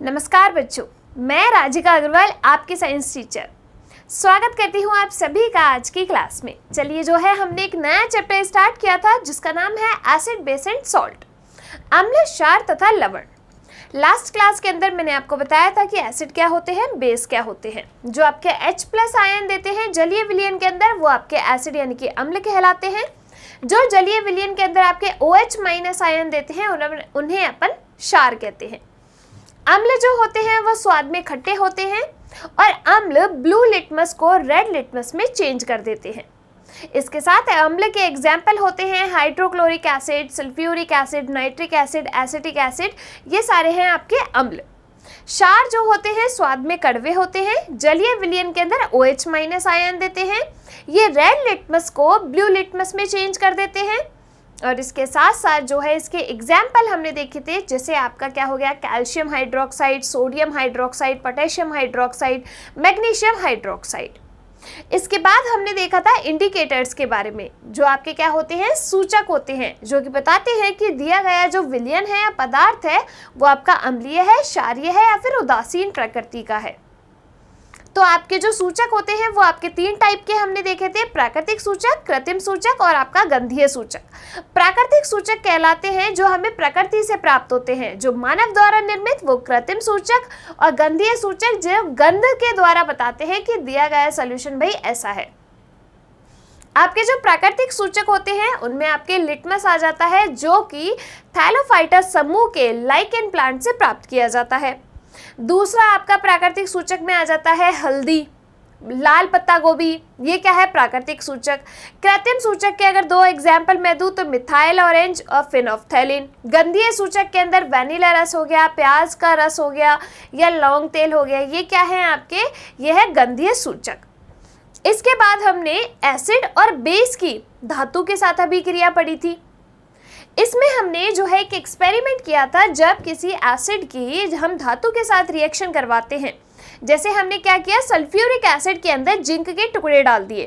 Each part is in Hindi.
नमस्कार बच्चों, मैं राजिका अग्रवाल आपकी साइंस टीचर स्वागत करती हूँ आप सभी का आज की क्लास में। चलिए जो है हमने एक नया चैप्टर स्टार्ट किया था जिसका नाम है एसिड बेस एंड सॉल्ट, अम्ल क्षार तथा लवण। लास्ट क्लास के अंदर मैंने आपको बताया था कि एसिड क्या होते हैं, बेस क्या होते हैं। जो आपके H+ आयन देते हैं जलीय विलयन के अंदर वो आपके एसिड यानी कि अम्ल कहलाते हैं। जो जलीय विलयन के अंदर आपके OH- आयन देते हैं उन्हें अपन क्षार कहते हैं। अम्ल जो होते हैं वो स्वाद में खट्टे होते हैं और अम्ल ब्लू लिटमस को रेड लिटमस में चेंज कर देते हैं। इसके साथ अम्ल के एग्जाम्पल होते हैं hydrochloric acid, sulphuric acid, nitric acid, acetic acid, ये सारे हैं आपके अम्ल। क्षार जो होते हैं स्वाद में कड़वे होते हैं, जलीय विलयन के अंदर OH- आयन देते हैं, ये रेड लिटमस को ब्लू लिटमस में चेंज कर देते हैं। और इसके साथ साथ जो है इसके एग्जाम्पल हमने देखे थे, जैसे आपका क्या हो गया, calcium hydroxide, sodium hydroxide, potassium hydroxide, magnesium hydroxide. इसके बाद हमने देखा था इंडिकेटर्स के बारे में, जो आपके क्या होते हैं, सूचक होते हैं, जो कि बताते हैं कि दिया गया जो विलयन है या पदार्थ है वो आपका अम्लीय है, क्षारीय है या फिर उदासीन प्रकृति का है। तो आपके जो सूचक होते हैं वो आपके 3 टाइप के हमने देखे थे, प्राकृतिक सूचक, कृत्रिम सूचक और आपका गंधीय सूचक। प्राकृतिक सूचक कहलाते हैं जो हमें प्रकृति से प्राप्त होते हैं, जो मानव द्वारा निर्मित वो कृत्रिम सूचक, और गंधीय सूचक जो गंध के द्वारा बताते हैं कि दिया गया सॉल्यूशन भाई ऐसा है। आपके जो प्राकृतिक सूचक होते हैं उनमें आपके लिटमस आ जाता है, जो कि थैलोफाइटस समूह के लाइकेन प्लांट से प्राप्त किया जाता है। दूसरा आपका प्राकृतिक सूचक में आ जाता है हल्दी, लाल पत्ता गोभी, ये क्या है, प्राकृतिक सूचक। कृत्रिम सूचक के अगर 2 एग्जाम्पल मैं दूं तो मिथाइल ऑरेंज और फिनोफ्थैलिन। गंधीय सूचक के अंदर वैनिला रस हो गया, प्याज का रस हो गया या लौंग तेल हो गया, ये क्या है आपके, ये है गंधीय सूचक। इसके बाद हमने एसिड और बेस की धातु के साथ अभिक्रिया पढ़ी थी। इसमें हमने जो है एक एक्सपेरिमेंट किया था, जब किसी एसिड की हम धातु के साथ रिएक्शन करवाते हैं, जैसे हमने क्या किया, सल्फ्यूरिक एसिड के अंदर जिंक के टुकड़े डाल दिए,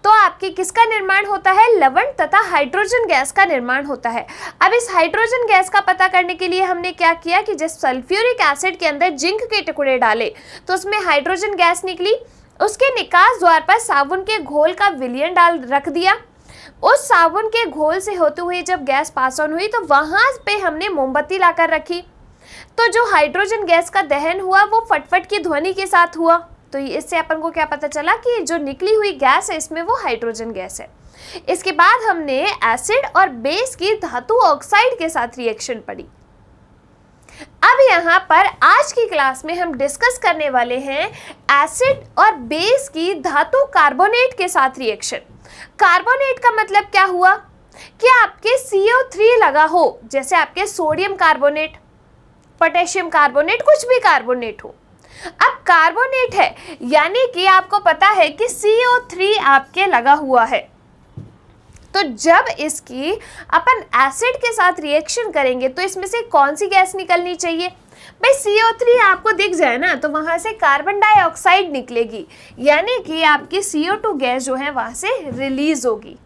तो आपके किसका निर्माण होता है, लवण तथा हाइड्रोजन गैस का निर्माण होता है। अब इस हाइड्रोजन गैस का पता करने के लिए हमने क्या किया कि जिस सल्फ्यूरिक एसिड के अंदर जिंक के टुकड़े डाले तो उसमें हाइड्रोजन गैस निकली। उसके निकास द्वार पर साबुन के घोल का विलयन डाल रख दिया। उस साबुन के घोल से होते हुए जब गैस पास ऑन हुई तो वहां पे हमने मोमबत्ती लाकर रखी, तो जो हाइड्रोजन गैस का दहन हुआ वो फटफट की ध्वनि के साथ हुआ। तो इससे अपन को क्या पता चला कि जो निकली हुई गैस है इसमें वो हाइड्रोजन गैस है। इसके बाद हमने एसिड और बेस की धातु ऑक्साइड के साथ रिएक्शन पढ़ी। अब यहाँ पर आज की क्लास में हम डिस्कस करने वाले हैं एसिड और बेस की धातु कार्बोनेट के साथ रिएक्शन। कार्बोनेट का मतलब क्या हुआ कि आपके CO3 लगा हो, जैसे आपके सोडियम कार्बोनेट, पोटेशियम कार्बोनेट, कुछ भी कार्बोनेट हो। अब कार्बोनेट है यानी कि आपको पता है कि CO3 आपके लगा हुआ है, तो जब इसकी अपन एसिड के साथ रिएक्शन करेंगे तो इसमें से कौन सी गैस निकलनी चाहिए भाई, CO3 आपको दिख जाए ना तो वहां से कार्बन डाइऑक्साइड निकलेगी, यानी कि आपकी CO2 गैस जो है वहां से रिलीज होगी।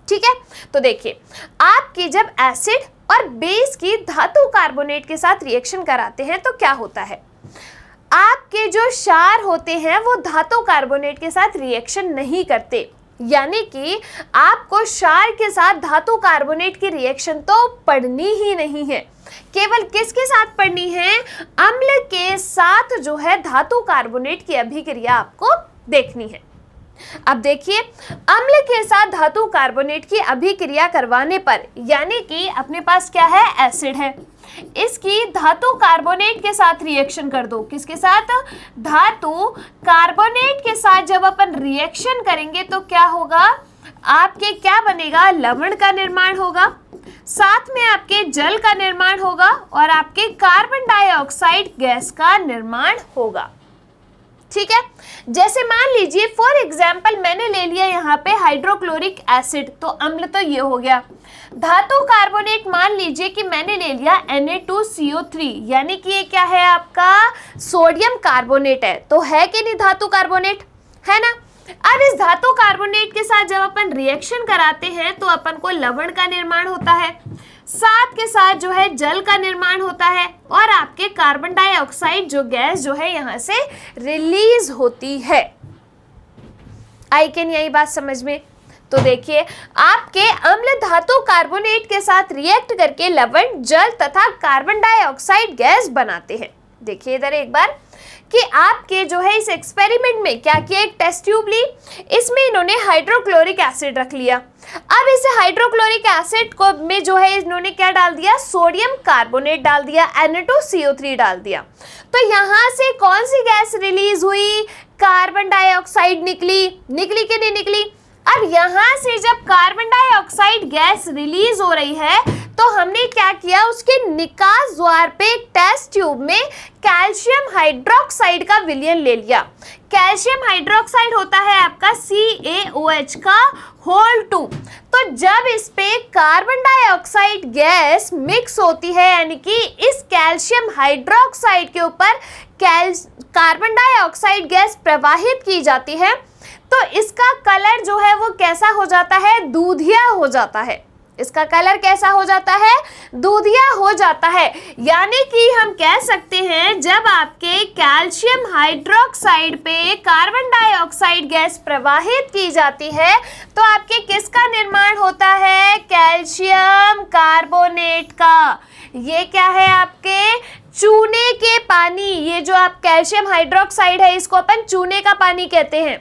ठीक है, तो देखिए आपकी जब एसिड और बेस की धातु कार्बोनेट के साथ रिएक्शन कराते हैं तो क्या होता है, आपके जो क्षार होते हैं वो धातु कार्बोनेट के साथ रिएक्शन नहीं करते, यानी कि आपको क्षार के साथ धातु कार्बोनेट की रिएक्शन तो पढ़नी ही नहीं है। केवल किसके साथ पढ़नी है, अम्ल के साथ जो है धातु कार्बोनेट की अभिक्रिया आपको देखनी है। अब देखिए अम्ल के साथ धातु कार्बोनेट की अभिक्रिया करवाने पर, यानी कि अपने पास क्या है, एसिड है, इसकी धातु कार्बोनेट के साथ रिएक्शन कर दो। किसके साथ, धातु कार्बोनेट के साथ जब अपन रिएक्शन करेंगे तो क्या होगा, आपके क्या बनेगा, लवण का निर्माण होगा, साथ में आपके जल का निर्माण होगा और आपके कार्बन डाइऑक्साइड गैस का निर्माण होगा। ठीक है, जैसे मान लीजिए फॉर एग्जाम्पल मैंने ले लिया यहाँ पे हाइड्रोक्लोरिक एसिड, तो अम्ल तो ये हो गया। धातु कार्बोनेट मान लीजिए कि मैंने ले लिया Na2CO3, यानी कि ये क्या है, आपका सोडियम कार्बोनेट है, तो है कि नहीं धातु कार्बोनेट, है ना। अब इस धातु कार्बोनेट के साथ जब अपन रिएक्शन कराते हैं तो अपन को लवण का निर्माण होता है, साथ के साथ जो है जल का निर्माण होता है और आपके कार्बन डाइऑक्साइड जो गैस जो है यहां से रिलीज होती है। आई कैन यही बात समझ में? तो देखिए, आपके अम्ल धातु कार्बोनेट के साथ रिएक्ट करके लवण, जल तथा कार्बन डाइऑक्साइड गैस बनाते हैं। देखिए इधर एक बार कि आपके जो है इस एक्सपेरिमेंट में क्या किया, एक टेस्ट ट्यूब ली, इसमें इन्होंने हाइड्रोक्लोरिक एसिड रख लिया। अब इसे हाइड्रोक्लोरिक एसिड को में जो है इन्होंने क्या डाल दिया, सोडियम कार्बोनेट डाल दिया, Na2CO3 डाल दिया। तो यहाँ से कौन सी गैस रिलीज हुई, कार्बन डाइऑक्साइड निकली कि नहीं निकली? अब यहाँ से जब कार्बन डाइऑक्साइड गैस रिलीज हो रही है तो हमने क्या किया, उसके निकास द्वार पे एक टेस्ट ट्यूब में कैल्शियम हाइड्रोक्साइड का विलयन ले लिया। कैल्शियम हाइड्रोक्साइड होता है आपका CaOH का होल 2। तो जब इस पे कार्बन डाइऑक्साइड गैस मिक्स होती है, यानी कि इस कैल्शियम हाइड्रोक्साइड के ऊपर कार्बन डाइऑक्साइड गैस प्रवाहित की जाती है, तो इसका कलर जो है वो कैसा हो जाता है, दूधिया हो जाता है। इसका कलर कैसा हो जाता है, दूधिया हो जाता है। यानी कि हम कह सकते हैं जब आपके कैल्शियम हाइड्रोक्साइड पे कार्बन डाइऑक्साइड गैस प्रवाहित की जाती है तो आपके किसका निर्माण होता है, कैल्शियम कार्बोनेट का। ये क्या है, आपके चूने के पानी, ये जो आप कैल्शियम हाइड्रोक्साइड है इसको अपन चूने का पानी कहते हैं।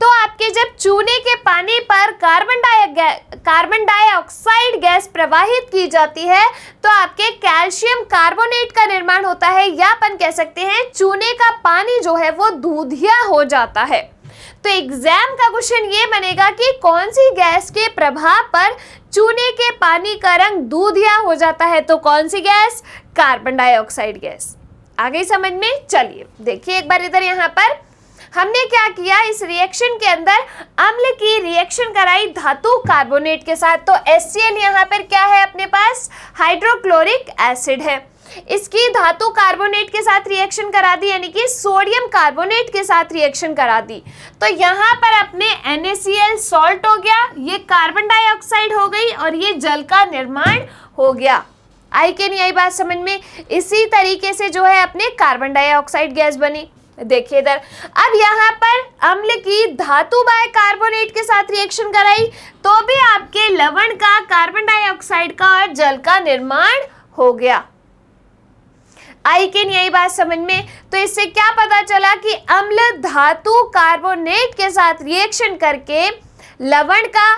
तो आपके जब चूने के पानी पर कार्बन डाइऑक्साइड गैस प्रवाहित की जाती है तो आपके कैल्शियम कार्बोनेट का निर्माण होता है, या अपन कह सकते हैं चूने का पानी जो है वो दूधिया हो जाता है। तो एग्जाम का क्वेश्चन ये बनेगा कि कौन सी गैस के प्रभाव पर चूने के पानी का रंग दूधिया हो जाता है, तो कौन सी गैस, कार्बन डाइऑक्साइड गैस। आ गई समझ में? चलिए देखिए एक बार इधर यहाँ पर हमने क्या किया, इस रिएक्शन के अंदर अम्ल की रिएक्शन कराई धातु कार्बोनेट के साथ। तो HCl यहाँ पर क्या है अपने पास, हाइड्रोक्लोरिक एसिड है। इसकी धातु कार्बोनेट के साथ रिएक्शन करा दी, यानी कि सोडियम कार्बोनेट के साथ रिएक्शन करा दी। तो यहाँ पर अपने NaCl सॉल्ट हो गया, ये कार्बन डाइऑक्साइड हो गई और ये जल का निर्माण हो गया। आई कैन यही बात समझ में? इसी तरीके से जो है अपने कार्बन डाइऑक्साइड गैस बनी। देखिए इधर, अब यहाँ पर अम्ल की धातु बाय कार्बोनेट के साथ रिएक्शन कराई तो भी आपके लवण का, कार्बन डाइऑक्साइड का और जल का निर्माण हो गया। आई कैन यही बात समझ में? तो इससे क्या पता चला कि अम्ल धातु कार्बोनेट के साथ रिएक्शन करके लवण का,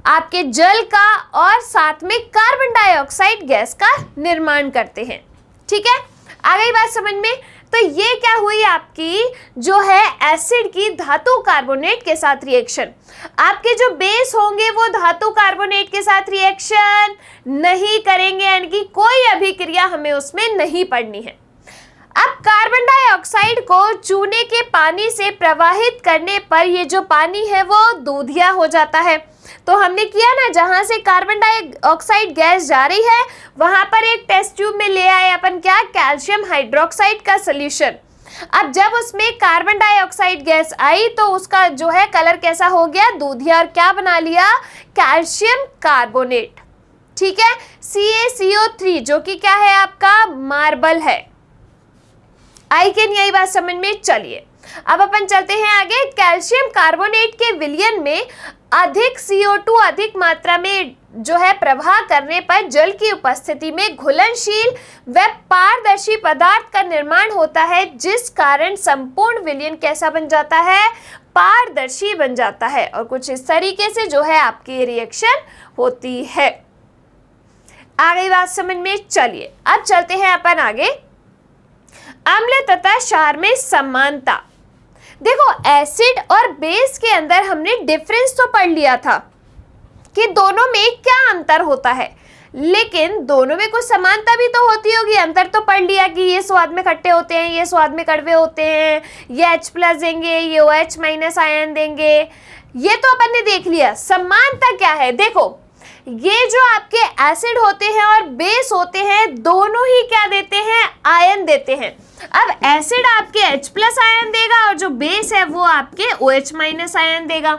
आपके जल का और साथ में कार्बन डाइऑक्साइड गैस का निर्माण करते हैं। ठीक है, आ गई बात समझ में? तो ये क्या हुई आपकी जो है एसिड की धातु कार्बोनेट के साथ रिएक्शन। आपके जो बेस होंगे वो धातु कार्बोनेट के साथ रिएक्शन नहीं करेंगे, यानी कि कोई अभिक्रिया हमें उसमें नहीं पड़नी है। अब कार्बन डाइऑक्साइड को चूने के पानी से प्रवाहित करने पर ये जो पानी है वो दूधिया हो जाता है। तो हमने किया ना, जहां से कार्बन डाइऑक्साइड गैस जा रही है वहां पर एक टेस्ट ट्यूब में ले आए अपन क्या, कैल्शियम हाइड्रोक्साइड का सॉल्यूशन। अब जब उसमें कार्बन डाइऑक्साइड गैस आई तो उसका जो है कलर कैसा हो गया, दूधिया, और क्या बना लिया, कैल्शियम कार्बोनेट। ठीक है, CaCO3 जो कि क्या है आपका, मार्बल है। आई कैन यही बात समझ में? चलिए अब अपन चलते हैं आगे। कैल्शियम कार्बोनेट के विलयन में अधिक CO2 अधिक मात्रा में जो है प्रवाह करने पर जल की उपस्थिति में घुलनशील व पारदर्शी पदार्थ का निर्माण होता है, जिस कारण संपूर्ण विलयन कैसा बन जाता है, पारदर्शी बन जाता है। और कुछ इस तरीके से जो है आपकी रिएक्शन होती है। आ गई बात समझ में? चलिए अब चलते हैं अपन आगे। अम्ल तथा क्षार में समानता। देखो, एसिड और बेस के अंदर हमने डिफरेंस तो पढ़ लिया था कि दोनों में क्या अंतर होता है, लेकिन दोनों में कुछ समानता भी तो होती होगी। अंतर तो पढ़ लिया कि ये स्वाद में खट्टे होते हैं, ये स्वाद में कड़वे होते हैं, ये H+ देंगे, ये OH- आयन देंगे, ये तो अपन ने देख लिया। समानता क्या है, देखो ये जो आपके एसिड होते हैं और बेस होते हैं दोनों ही क्या देते हैं, आयन देते हैं। अब एसिड आपके H+ आयन देगा और जो बेस है वो आपके OH- आयन देगा,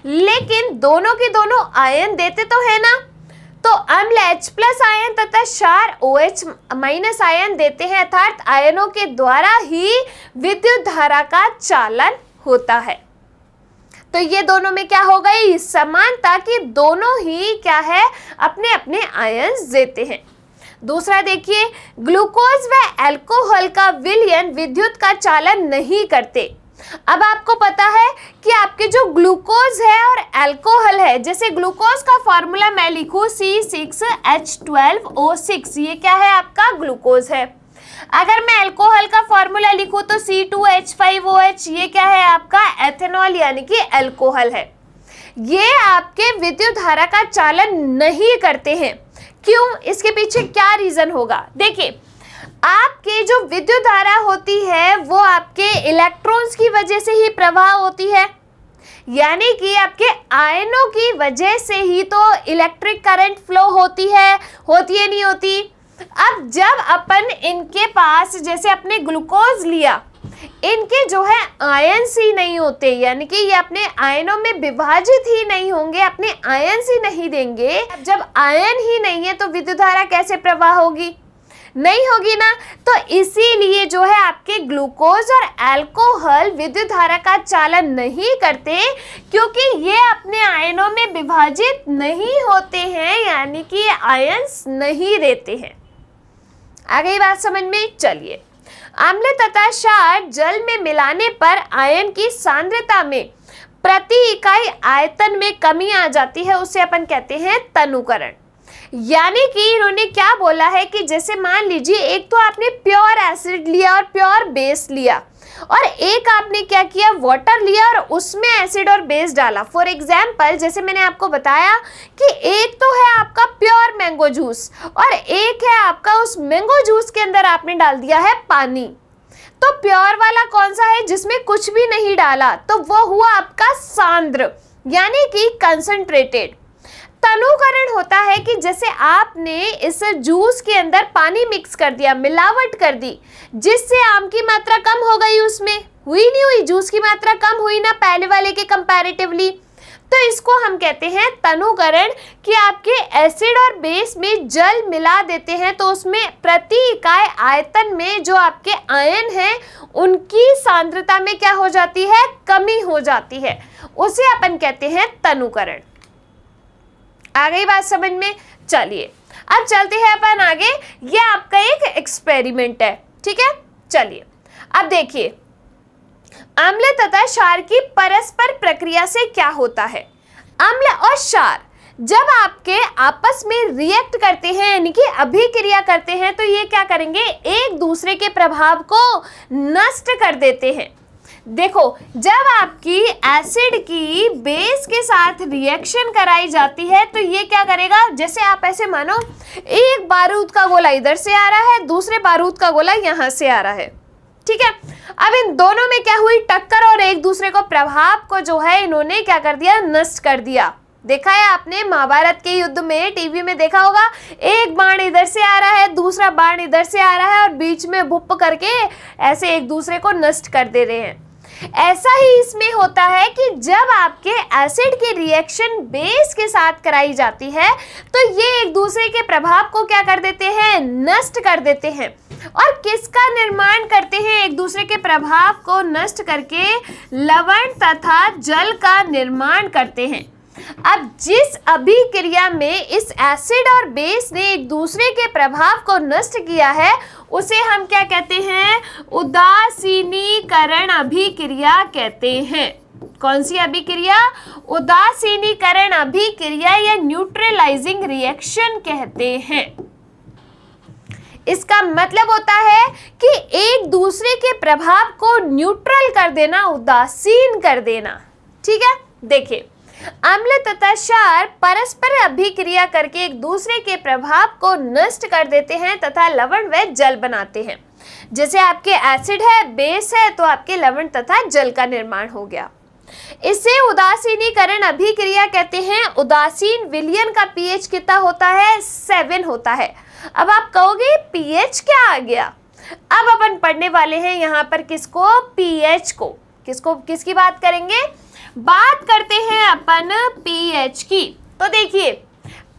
लेकिन दोनों के दोनों आयन देते तो है ना, तो अम्ल H+ आयन तथा क्षार OH- आयन देते हैं, अर्थात आयनों के द्वारा ही विद्युत धारा का चालन होता है। तो ये दोनों में क्या हो गई समानता कि दोनों ही क्या है अपने अपने आयन्स देते हैं। दूसरा देखिए, ग्लूकोज व अल्कोहल का विलयन विद्युत का चालन नहीं करते। अब आपको पता है कि आपके जो ग्लूकोज है और अल्कोहल है, जैसे ग्लूकोज का फॉर्मूला मैं लिखूं C6H12O6, ये क्या है आपका ग्लूकोज है। अगर मैं अल्कोहल का फॉर्मूला लिखूं तो C2H5OH, ये क्या है आपका एथेनॉल यानी कि अल्कोहल है। ये आपके विद्युत धारा का चालन नहीं करते हैं। क्यों? इसके पीछे क्या रीजन होगा? देखिए, आपके जो विद्युत धारा होती है वो आपके इलेक्ट्रॉन्स की वजह से ही प्रवाह होती है, यानी कि आपके आयनों की वजह से ही तो इलेक्ट्रिक करंट फ्लो होती है नहीं होती। अब जब अपन इनके पास जैसे अपने ग्लूकोज लिया, इनके जो है आयन्स ही नहीं होते, यानी कि ये अपने आयनों में विभाजित ही नहीं होंगे, अपने आयन्स ही नहीं देंगे। जब आयन ही नहीं है तो विद्युत धारा कैसे प्रवाह होगी? नहीं होगी ना। तो इसीलिए जो है आपके ग्लूकोज और अल्कोहल विद्युत धारा का चालन नहीं करते, क्योंकि ये अपने आयनों में विभाजित नहीं होते हैं, यानी कि आयन्स नहीं देते हैं। आ गई बात समझ में? चलिए, अम्ल तथा क्षार जल में मिलाने पर आयन की सांद्रता में प्रति इकाई आयतन में कमी आ जाती है, उसे अपन कहते हैं तनुकरण। यानी कि इन्होंने क्या बोला है कि जैसे मान लीजिए एक तो आपने प्योर एसिड लिया और प्योर बेस लिया, और एक आपने क्या किया वाटर लिया और उसमें एसिड और बेस डाला। फॉर एग्जाम्पल जैसे मैंने आपको बताया कि एक तो है आपका प्योर मैंगो जूस और एक है आपका उस मैंगो जूस के अंदर आपने डाल दिया है पानी। तो प्योर वाला कौन सा है जिसमें कुछ भी नहीं डाला? तो वो हुआ आपका सांद्र यानी कि कंसंट्रेटेड। तनुकरण होता है कि जैसे आपने इस जूस के अंदर पानी मिक्स कर दिया, मिलावट कर दी, जिससे आम की मात्रा कम हो गई, उसमें हुई नहीं हुई? जूस की मात्रा कम हुई ना पहले वाले के कंपैरेटिवली। तो इसको हम कहते हैं तनुकरण कि आपके एसिड और बेस में जल मिला देते हैं तो उसमें प्रति इकाई आयतन में जो आपके आयन हैं उनकी सांद्रता में क्या हो जाती है? कमी हो जाती है, उसे अपन कहते हैं तनुकरण। आ गई बात समझ में? चलिए अब चलते हैं अपन आगे। ये आपका एक एक्सपेरिमेंट है, ठीक है। चलिए अब देखिए, अम्ल तथा क्षार की परस्पर प्रक्रिया से क्या होता है। अम्ल और क्षार जब आपके आपस में रिएक्ट करते हैं यानी कि अभिक्रिया करते हैं तो ये क्या करेंगे? एक दूसरे के प्रभाव को नष्ट कर देते हैं। देखो, जब आपकी एसिड की बेस के साथ रिएक्शन कराई जाती है तो ये क्या करेगा? जैसे आप ऐसे मानो एक बारूद का गोला इधर से आ रहा है, दूसरे बारूद का गोला यहाँ से आ रहा है, ठीक है। अब इन दोनों में क्या हुई? टक्कर, और एक दूसरे को प्रभाव को जो है इन्होंने क्या कर दिया? नष्ट कर दिया। देखा है आपने महाभारत के युद्ध में, टीवी में देखा होगा, एक बाण इधर से आ रहा है, दूसरा बाण इधर से आ रहा है और बीच में भुप करके ऐसे एक दूसरे को नष्ट कर दे रहे हैं। ऐसा ही इसमें होता है कि जब आपके एसिड की रिएक्शन बेस के साथ कराई जाती है तो ये एक दूसरे के प्रभाव को क्या कर देते हैं? नष्ट कर देते हैं। और किसका निर्माण करते हैं? एक दूसरे के प्रभाव को नष्ट करके लवण तथा जल का निर्माण करते हैं। अब जिस अभिक्रिया में इस एसिड और बेस ने एक दूसरे के प्रभाव को नष्ट किया है उसे हम क्या कहते हैं? उदासीनीकरण अभिक्रिया कहते हैं। कौन सी अभिक्रिया? उदासीनीकरण अभिक्रिया या न्यूट्रलाइजिंग रिएक्शन कहते हैं। इसका मतलब होता है कि एक दूसरे के प्रभाव को न्यूट्रल कर देना, उदासीन कर देना, ठीक है। देखिए, अम्ल तथा क्षार परस्पर अभिक्रिया करके एक दूसरे के प्रभाव को नष्ट कर देते हैं तथा लवण व जल बनाते हैं। जैसे आपके एसिड है, बेस है, तो आपके लवण तथा जल का निर्माण हो गया। इसे उदासीनीकरण अभिक्रिया कहते हैं। उदासीन विलयन का पीएच कितना होता है? 7 होता है। अब आप कहोगे पीएच क्या आ गया? अब अपन पढ़ने वाले हैं यहाँ पर किसको, पीएच को। किसकी बात करेंगे, बात करते हैं अपन पीएच की। तो देखिए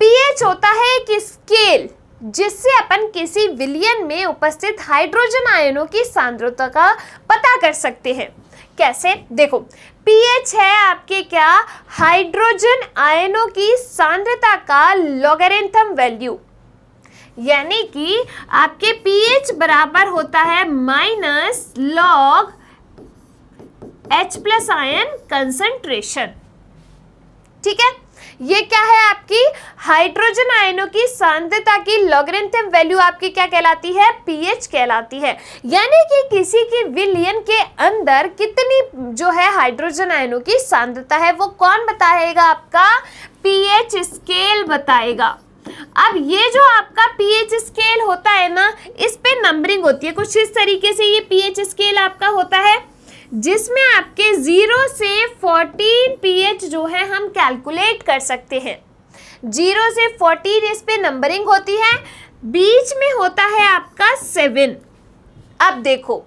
पीएच होता है एक स्केल जिससे अपन किसी विलयन में उपस्थित हाइड्रोजन आयनों की सांद्रता का पता कर सकते हैं। कैसे, देखो पीएच है आपके क्या, हाइड्रोजन आयनों की सांद्रता का लॉगरिथम वैल्यू, यानी कि आपके पीएच बराबर होता है minus log H plus ion concentration. ठीक है, ये क्या है आपकी हाइड्रोजन आयनों की सांद्रता की लॉगरिथम वैल्यू आपकी क्या कहलाती है, पीएच कहलाती है। यानी कि किसी की विलयन के अंदर कितनी जो है हाइड्रोजन आयनों की सांद्रता है वो कौन बताएगा, आपका पीएच स्केल बताएगा। अब ये जो आपका पीएच स्केल होता है ना, इस पे नंबरिंग होती है कुछ इस तरीके से। ये पीएच स्केल आपका होता है जिसमें आपके 0 से 14 पीएच जो है हम कैलकुलेट कर सकते हैं। 0 से 14 इस पे नंबरिंग होती है, बीच में होता है आपका 7। अब देखो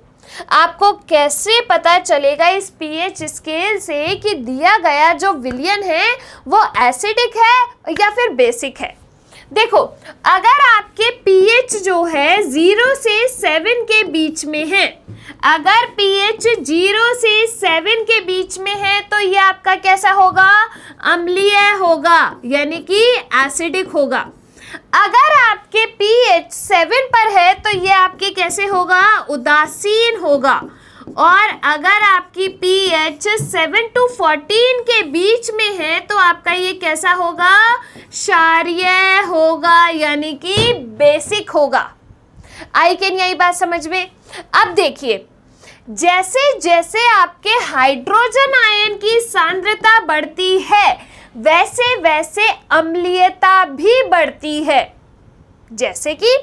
आपको कैसे पता चलेगा इस पीएच स्केल से कि दिया गया जो विलयन है वो एसिडिक है या फिर बेसिक है। देखो अगर आपके पीएच जो है 0 से 7 के बीच में है, अगर पीएच 0 से 7 के बीच में है तो ये आपका कैसा होगा, अम्लीय होगा, यानी कि एसिडिक होगा। अगर आपके pH 7 पर है तो ये आपके कैसे होगा, उदासीन होगा। और अगर आपकी pH 7 to 14 के बीच में है तो आपका ये कैसा होगा, क्षारीय होगा, यानी कि बेसिक होगा। आई कैन, यही बात समझ में। अब देखिए जैसे जैसे आपके हाइड्रोजन आयन की सांद्रता बढ़ती है वैसे वैसे अम्लीयता भी बढ़ती है। जैसे कि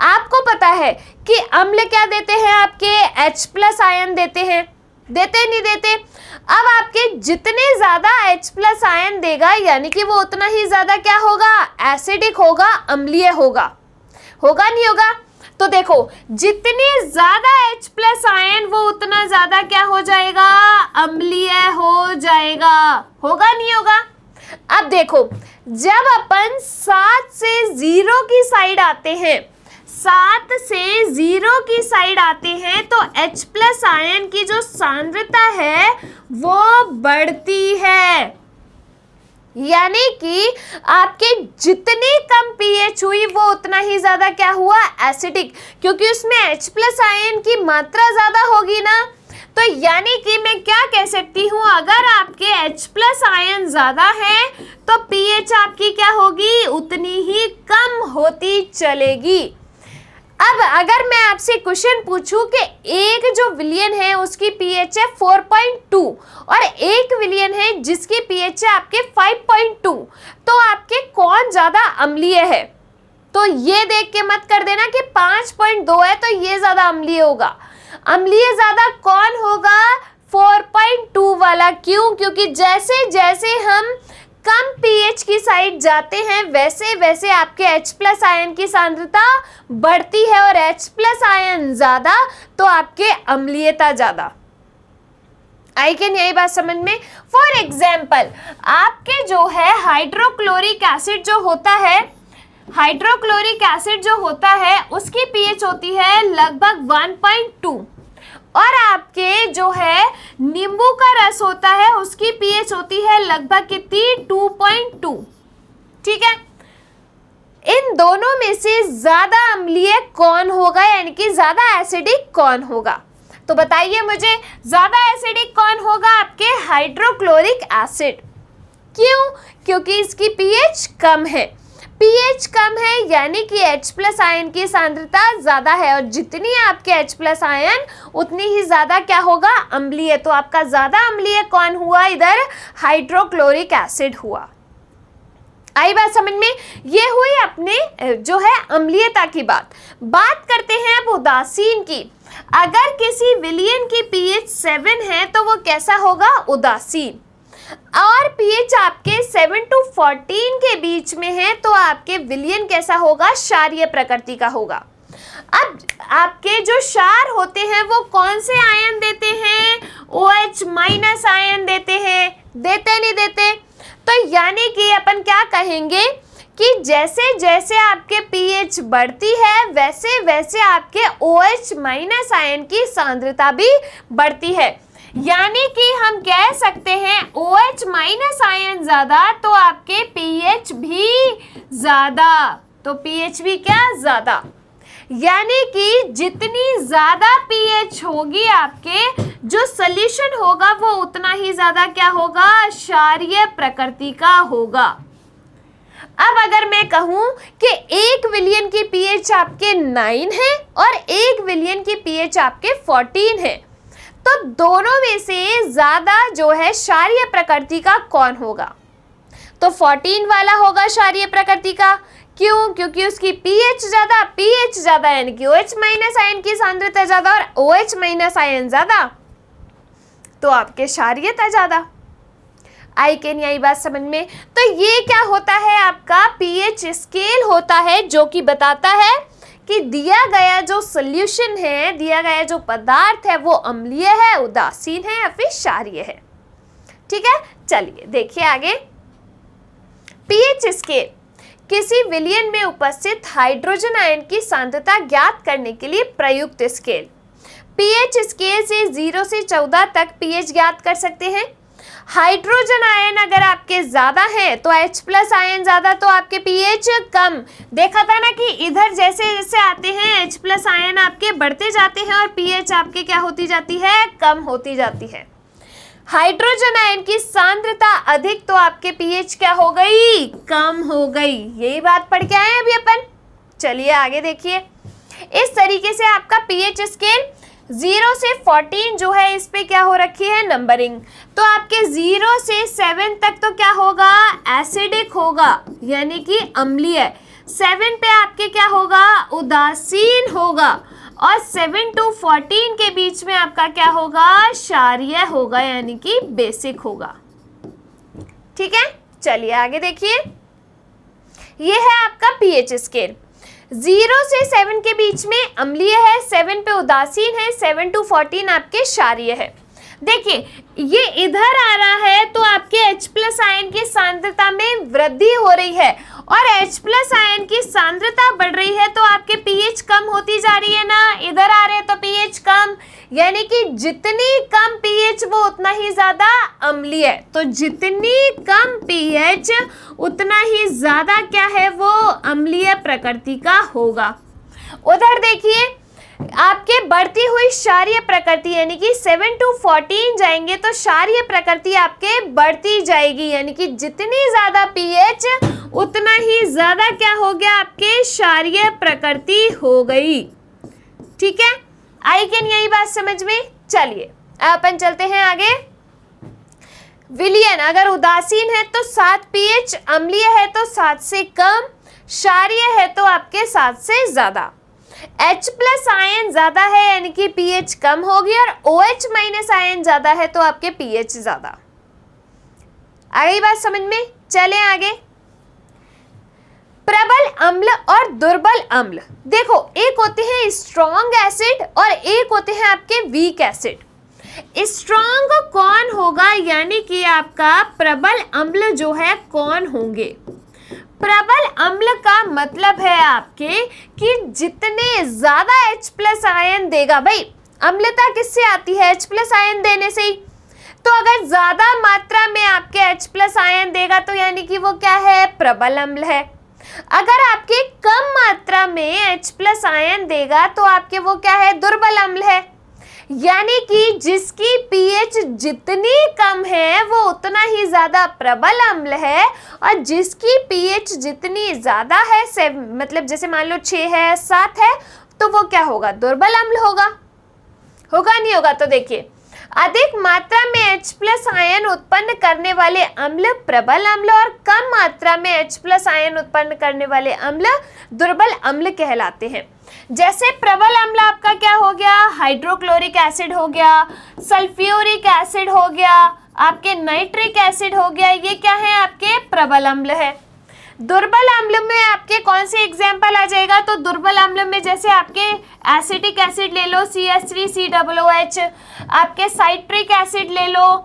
आपको पता है कि अम्ल क्या देते हैं, आपके H प्लस आयन देते हैं, देते नहीं देते। अब आपके जितने ज्यादा H प्लस आयन देगा यानी कि वो उतना ही ज्यादा क्या होगा, एसिडिक होगा, अम्लीय होगा। होगा नहीं होगा, तो देखो जितने ज्यादा H प्लस आयन वो उतना ज्यादा क्या हो जाएगा, अम्लीय हो जाएगा। होगा नहीं होगा। अब देखो जब अपन 7 से 0 की साइड आते हैं, 7 से 0 की साइड आते हैं तो H प्लस आयन की जो सांद्रता है वो बढ़ती है। यानी कि आपके जितनी कम पीएच हुई वो उतना ही ज्यादा क्या हुआ, एसिडिक, क्योंकि उसमें H प्लस आयन की मात्रा ज्यादा होगी ना। तो यानी कि मैं क्या कह सकती हूँ, अगर आपके H प्लस आयन ज्यादा है तो pH आपकी क्या होगी, उतनी ही कम होती चलेगी। अब अगर मैं आपसे क्वेश्चन पूछूं कि एक जो विलयन है उसकी pH है 4.2 और एक विलयन है जिसकी pH है आपके 5.2, तो आपके कौन ज्यादा अम्लीय है, तो ये देख के मत कर देना कि 5.2 है तो ये ज्यादा अम्लीय होगा। अम्लीय ज्यादा कौन होगा, 4.2 वाला। क्यों, क्योंकि जैसे जैसे हम कम pH की साइड जाते हैं वैसे वैसे आपके H प्लस आयन की सांद्रता बढ़ती है और H प्लस आयन ज्यादा तो आपके अम्लीयता ज्यादा। आई कैन, यही बात समझ में। फॉर एग्जाम्पल आपके जो है हाइड्रोक्लोरिक एसिड जो होता है, हाइड्रोक्लोरिक एसिड जो होता है उसकी pH होती है लगभग 1.2 और आपके जो है नींबू का रस होता है उसकी pH होती है लगभग कितनी, 2.2। ठीक है, इन दोनों में से ज्यादा अम्लीय कौन होगा, यानी कि ज्यादा एसिडिक कौन होगा, तो बताइए मुझे ज्यादा एसिडिक कौन होगा, आपके हाइड्रोक्लोरिक एसिड। क्यों, क्योंकि इसकी pH कम है। pH कम है यानी कि H प्लस आयन की सांद्रता ज्यादा है और जितनी आपके H प्लस आयन उतनी ही ज्यादा क्या होगा, अम्लीय। तो आपका ज्यादा अम्लीय कौन हुआ, इधर हाइड्रोक्लोरिक एसिड हुआ। आई बात समझ में। ये हुई अपने जो है अम्लीयता की बात। बात करते हैं अब उदासीन की। अगर किसी विलयन की pH 7 है तो वो कैसा होगा, उदासीन। और pH आपके 7 to 14 के बीच में है तो आपके विलयन कैसा होगा, क्षारीय प्रकृति का होगा। अब आपके जो क्षार होते हैं वो कौन से आयन देते हैं? OH माइनस आयन देते हैं, देते नहीं देते? तो यानी कि अपन क्या कहेंगे कि जैसे जैसे आपके pH बढ़ती है वैसे वैसे आपके OH माइनस आयन की सांद्रता भी बढ़ती है। यानी कि हम कह सकते हैं OH माइनस आयन ज्यादा तो आपके pH भी ज्यादा, तो pH भी क्या ज्यादा। यानी कि जितनी ज्यादा pH होगी आपके, जो सॉल्यूशन होगा वो उतना ही ज्यादा क्या होगा? क्षारीय प्रकृति का होगा। अब अगर मैं कहूं कि 1 विलियन की pH आपके 9 है और 1 विलियन की pH आपके 14 है, तो दोनों में से ज्यादा जो है क्षारीय प्रकृति का कौन होगा? तो 14 वाला होगा क्षारीय प्रकृति का। क्यों? क्योंकि उसकी pH ज्यादा यानी कि OH माइनस आयन की सांद्रता ज्यादा और OH माइनस आयन ज्यादा तो आपके क्षारीयता ज्यादा। आई के नहीं आई बात समझ में? तो ये क्या होता है? आपका pH स्केल होता है जो कि बताता है कि दिया गया जो सॉल्यूशन है, दिया गया जो पदार्थ है वो अम्लीय है, उदासीन है या फिर क्षारीय है। ठीक है, चलिए देखिए आगे। pH स्केल किसी विलयन में उपस्थित हाइड्रोजन आयन की सांद्रता ज्ञात करने के लिए प्रयुक्त स्केल। pH स्केल से 0 से 14 तक pH ज्ञात कर सकते हैं। हाइड्रोजन आयन अगर आपके ज्यादा है तो H प्लस आयन ज्यादा तो आपके pH कम। देखा था ना कि इधर जैसे जैसे आते हैं H प्लस आयन आपके बढ़ते जाते हैं और pH आपके क्या होती जाती है? कम होती जाती है। हाइड्रोजन आयन की सांद्रता अधिक तो आपके pH क्या हो गई? कम हो गई। यही बात पढ़ के आए हैं अभी अपन। चलिए आगे देखिए। इस तरीके से आपका pH स्केल 0 से 14 जो है इस पे क्या हो रखी है? नंबरिंग। तो आपके 0 से 7 तक तो क्या होगा? एसिडिक होगा यानी कि अम्लीय। 7 पे आपके क्या होगा? उदासीन होगा। और 7 to 14 के बीच में आपका क्या होगा? क्षारीय होगा यानी कि बेसिक होगा। ठीक है, चलिए आगे देखिए। ये है आपका pH स्केल। 0 से 7 के बीच में अम्लीय है, 7 पे उदासीन है, 7 to 14 आपके क्षारीय है। देखिए ये इधर आ रहा है तो आपके H प्लस आयन की सांद्रता में वृद्धि हो रही है और H प्लस आयन की सांद्रता बढ़ रही है तो आपके pH कम होती जा रही है ना। इधर आ रहे हैं तो pH कम, यानी कि जितनी कम pH वो उतना ही ज्यादा अम्लीय है। तो जितनी कम pH उतना ही ज्यादा क्या है? वो अम्लीय प्रकृति का होगा। उधर देखिए आपके बढ़ती हुई क्षारीय प्रकृति यानी कि 7 to 14 जाएंगे तो क्षारीय प्रकृति आपके बढ़ती जाएगी, यानी कि जितनी ज्यादा pH उतना ही ज्यादा क्या हो गया? आपके क्षारीय प्रकृति हो गई। ठीक है, आई कि नहीं आई बात समझ में? चलिए अपन चलते हैं आगे। विलयन अगर उदासीन है तो 7 pH, अम्लीय है तो 7 से कम, क्षारीय है तो आपके 7 से ज्यादा। H प्लस आयन ज्यादा है यानी कि pH कम होगी और OH माइनस आयन ज्यादा है तो आपके pH ज्यादा। आ गई बात समझ में? चले आगे। प्रबल अम्ल और दुर्बल अम्ल। देखो एक होते हैं स्ट्रॉन्ग एसिड और एक होते हैं आपके वीक एसिड। स्ट्रॉन्ग कौन होगा? यानी कि आपका प्रबल अम्ल जो है कौन होंगे? प्रबल अम्ल का मतलब है आपके कि जितने ज्यादा H प्लस आयन देगा, भाई अम्लता किससे आती है? H प्लस आयन देने से ही। तो अगर ज्यादा मात्रा में आपके H प्लस आयन देगा तो यानी कि वो क्या है? प्रबल अम्ल है। अगर आपके कम मात्रा में H प्लस आयन देगा तो आपके वो क्या है? दुर्बल अम्ल है। यानी कि जिसकी pH जितनी कम है वो उतना ही ज्यादा प्रबल अम्ल है और जिसकी pH जितनी ज्यादा है, मतलब जैसे मान लो 6 है 7 है तो वो क्या होगा? दुर्बल अम्ल होगा। होगा नहीं होगा? तो देखिए अधिक मात्रा में H प्लस आयन उत्पन्न करने वाले अम्ल प्रबल अम्ल और कम मात्रा में H प्लस आयन उत्पन्न करने वाले अम्ल दुर्बल अम्ल कहलाते हैं। जैसे प्रबल अम्ल आपका क्या हो गया? हाइड्रोक्लोरिक एसिड हो गया, सल्फ्यूरिक एसिड हो गया, आपके नाइट्रिक एसिड हो गया, ये क्या है? आपके प्रबल अम्ल है। दुर्बल अम्ल में आपके कौन से एग्जाम्पल आ जाएगा, तो दुर्बल अम्ल में जैसे आपके एसिटिक एसिड ले लो CH3COOH, आपके साइट्रिक एसिड ले लो,